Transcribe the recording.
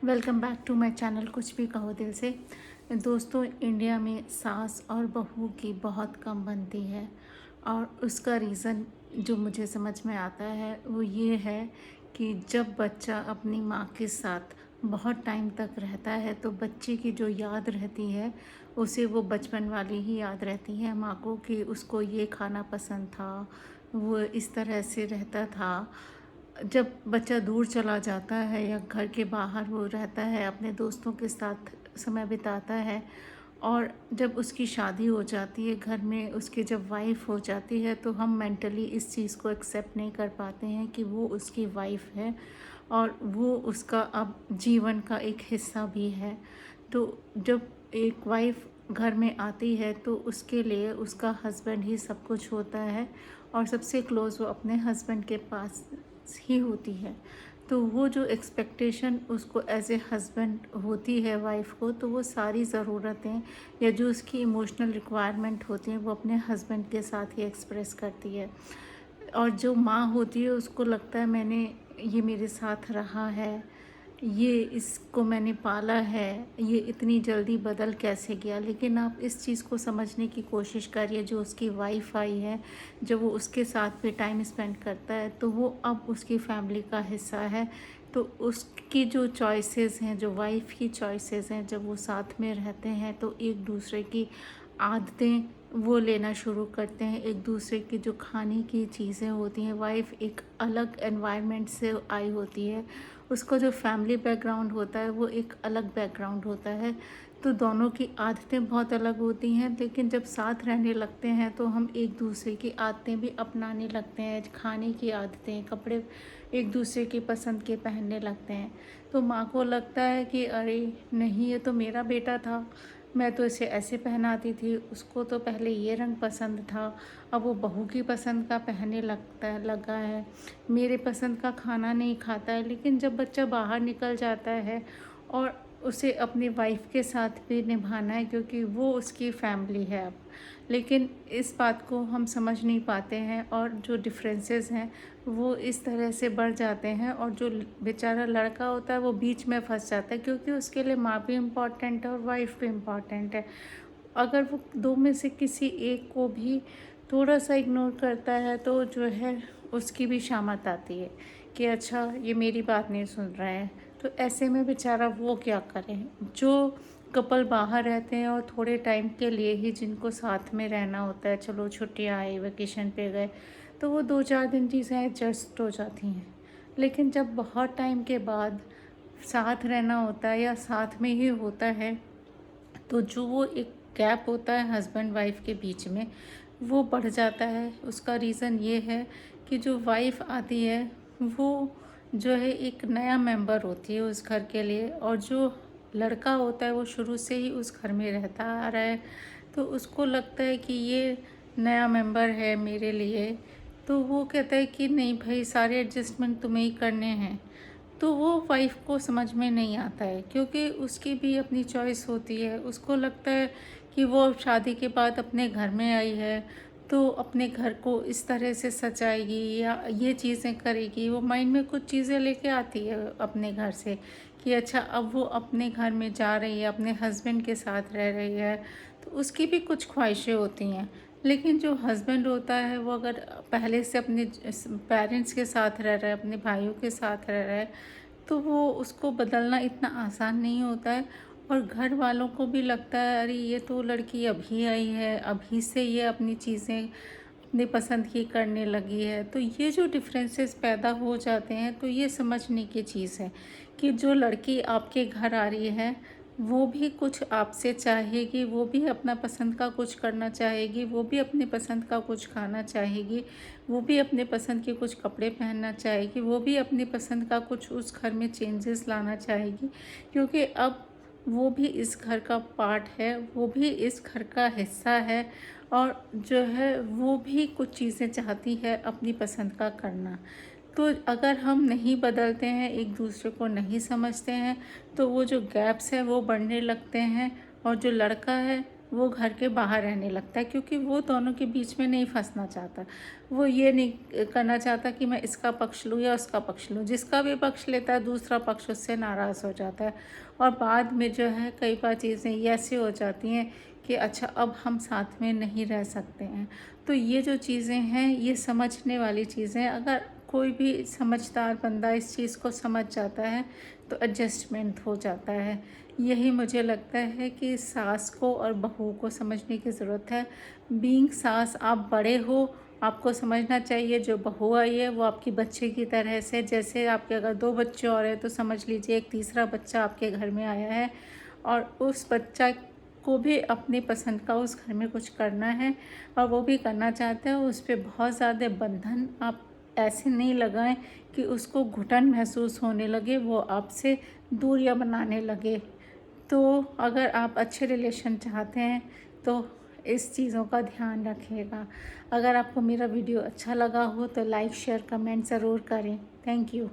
Welcome back to my channel कुछ भी कहो दिल से। दोस्तों, इंडिया में सास और बहू की बहुत कम बनती है और उसका रीज़न जो मुझे समझ में आता है वो ये है कि जब बच्चा अपनी माँ के साथ बहुत टाइम तक रहता है तो बच्चे की जो याद रहती है उसे वो बचपन वाली ही याद रहती है माँ को, कि उसको ये खाना पसंद था, वो इस तरह से रहता था। जब बच्चा दूर चला जाता है या घर के बाहर वो रहता है, अपने दोस्तों के साथ समय बिताता है, और जब उसकी शादी हो जाती है घर में, उसकी जब वाइफ़ हो जाती है, तो हम मेंटली इस चीज़ को एक्सेप्ट नहीं कर पाते हैं कि वो उसकी वाइफ़ है और वो उसका अब जीवन का एक हिस्सा भी है। तो जब एक वाइफ़ घर में आती है तो उसके लिए उसका हस्बैंड ही सब कुछ होता है और सबसे क्लोज़ वो अपने हस्बैंड के पास ही होती है। तो वो जो एक्सपेक्टेशन उसको एज़ ए हस्बैंड होती है वाइफ़ को, तो वो सारी ज़रूरतें या जो उसकी इमोशनल रिक्वायरमेंट होती हैं वो अपने हस्बैंड के साथ ही एक्सप्रेस करती है। और जो माँ होती है उसको लगता है मैंने ये मेरे साथ रहा है, ये इसको मैंने पाला है, ये इतनी जल्दी बदल कैसे गया। लेकिन आप इस चीज़ को समझने की कोशिश करिए, जो उसकी वाइफ़ आई है, जब वो उसके साथ भी टाइम स्पेंड करता है तो वो अब उसकी फैमिली का हिस्सा है। तो उसकी जो चॉइसेस हैं, जो वाइफ़ की चॉइसेस हैं, जब वो साथ में रहते हैं तो एक दूसरे की आदतें वो लेना शुरू करते हैं, एक दूसरे की जो खाने की चीज़ें होती हैं। वाइफ़ एक अलग एनवायरनमेंट से आई होती है, उसका जो फैमिली बैकग्राउंड होता है वो एक अलग बैकग्राउंड होता है। तो दोनों की आदतें बहुत अलग होती हैं, लेकिन जब साथ रहने लगते हैं तो हम एक दूसरे की आदतें भी अपनाने लगते हैं। खाने की आदतें, कपड़े एक दूसरे की पसंद के पहनने लगते हैं। तो माँ को लगता है कि अरे नहीं, ये तो मेरा बेटा था, मैं तो इसे ऐसे पहनाती थी, उसको तो पहले ये रंग पसंद था, अब वो बहू की पसंद का पहनने लगा है, मेरे पसंद का खाना नहीं खाता है। लेकिन जब बच्चा बाहर निकल जाता है और उसे अपनी वाइफ़ के साथ भी निभाना है, क्योंकि वो उसकी फैमिली है अब। लेकिन इस बात को हम समझ नहीं पाते हैं और जो डिफरेंसेस हैं वो इस तरह से बढ़ जाते हैं, और जो बेचारा लड़का होता है वो बीच में फंस जाता है, क्योंकि उसके लिए माँ भी इम्पॉर्टेंट है और वाइफ़ भी इम्पॉर्टेंट है। अगर वो दो में से किसी एक को भी थोड़ा सा इग्नोर करता है तो जो है उसकी भी शामत आती है कि अच्छा ये मेरी बात नहीं सुन रहा है। तो ऐसे में बेचारा वो क्या करे। जो कपल बाहर रहते हैं और थोड़े टाइम के लिए ही जिनको साथ में रहना होता है, चलो छुट्टियाँ आई, वेकेशन पे गए, तो वो 2-4 दिन चीज़ें एडजस्ट हो जाती हैं। लेकिन जब बहुत टाइम के बाद साथ रहना होता है या साथ में ही होता है, तो जो वो एक गैप होता है हस्बैंड वाइफ के बीच में, वो बढ़ जाता है। उसका रीज़न ये है कि जो वाइफ़ आती है वो जो है एक नया मेंबर होती है उस घर के लिए, और जो लड़का होता है वो शुरू से ही उस घर में रहता आ रहा है। तो उसको लगता है कि ये नया मेंबर है मेरे लिए, तो वो कहता है कि नहीं भाई, सारे एडजस्टमेंट तुम्हें ही करने हैं। तो वो वाइफ़ को समझ में नहीं आता है, क्योंकि उसकी भी अपनी चॉइस होती है। उसको लगता है कि वो अब शादी के बाद अपने घर में आई है तो अपने घर को इस तरह से सजाएगी या ये चीज़ें करेगी। वो माइंड में कुछ चीज़ें लेके आती है अपने घर से कि अच्छा अब वो अपने घर में जा रही है, अपने हस्बैंड के साथ रह रही है, तो उसकी भी कुछ ख्वाहिशें होती हैं। लेकिन जो हस्बैंड होता है वो अगर पहले से अपने पेरेंट्स के साथ रह रहा है, अपने भाइयों के साथ रह रहा है, तो वो उसको बदलना इतना आसान नहीं होता है। और घर वालों को भी लगता है अरे ये तो लड़की अभी आई है, अभी से ये अपनी चीज़ें अपनी पसंद की करने लगी है। तो ये जो डिफरेंसेस पैदा हो जाते हैं, तो ये समझने की चीज़ है कि जो लड़की आपके घर आ रही है वो भी कुछ आपसे चाहेगी, वो भी अपना पसंद का कुछ करना चाहेगी, वो भी अपने पसंद का कुछ खाना चाहेगी, वो भी अपने पसंद के कुछ कपड़े पहनना चाहेगी, वो भी अपनी पसंद का कुछ उस घर में चेंजेस लाना चाहेगी, क्योंकि अब वो भी इस घर का पार्ट है, वो भी इस घर का हिस्सा है, और जो है वो भी कुछ चीज़ें चाहती है अपनी पसंद का करना। तो अगर हम नहीं बदलते हैं, एक दूसरे को नहीं समझते हैं, तो वो जो गैप्स हैं वो बढ़ने लगते हैं, और जो लड़का है वो घर के बाहर रहने लगता है, क्योंकि वो दोनों के बीच में नहीं फंसना चाहता। वो ये नहीं करना चाहता कि मैं इसका पक्ष लूँ या उसका पक्ष लूँ। जिसका भी पक्ष लेता है दूसरा पक्ष उससे नाराज़ हो जाता है, और बाद में जो है कई बार चीज़ें ये ऐसी हो जाती हैं कि अच्छा अब हम साथ में नहीं रह सकते हैं। तो ये जो चीज़ें हैं ये समझने वाली चीज़ें, अगर कोई भी समझदार बंदा इस चीज़ को समझ जाता है तो एडजस्टमेंट हो जाता है। यही मुझे लगता है कि सास को और बहू को समझने की ज़रूरत है। बीइंग सास आप बड़े हो, आपको समझना चाहिए जो बहू आई है वो आपकी बच्चे की तरह से, जैसे आपके अगर 2 बच्चे और हैं तो समझ लीजिए एक तीसरा बच्चा आपके घर में आया है, और उस बच्चा को भी अपनी पसंद का उस घर में कुछ करना है और वो भी करना चाहता है। उस पे बहुत ज़्यादा बंधन आप ऐसे नहीं लगाएं कि उसको घुटन महसूस होने लगे, वो आपसे दूरियां बनाने लगे। तो अगर आप अच्छे रिलेशन चाहते हैं तो इस चीज़ों का ध्यान रखिएगा। अगर आपको मेरा वीडियो अच्छा लगा हो तो लाइक शेयर कमेंट ज़रूर करें। Thank you.